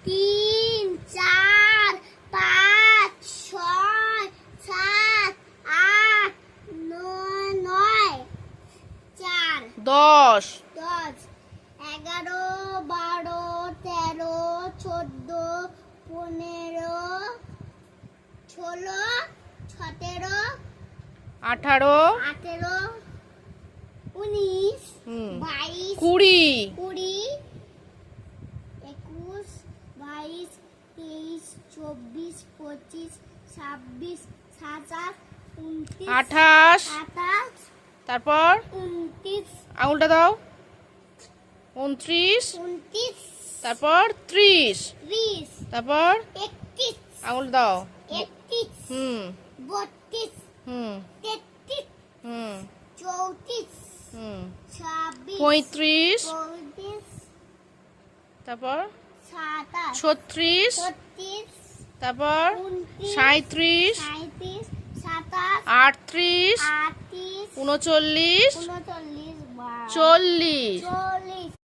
তিন, চার, পাঁচ, ছয়, সাত, আট, নয়, 4, 10, 10, 11, 12, 13, 14, 15, 16, 17, 18, 18, 19, হুম, 22, 20, 20, 21, 22, 23, 24, 25, 26, 27, 29, 28, 28, তারপর 29, আঙুলটা দাও, 29, 29, তারপর 30, 30, তারপর 31, আঙুল দাও, 31, হুম 32, হুম 33, হুম 34, হুম 26, 35, 35, তারপর 27, 36, 36, তারপর 29, 37, 37, 27, 38, 38, 39, 39, 40। 40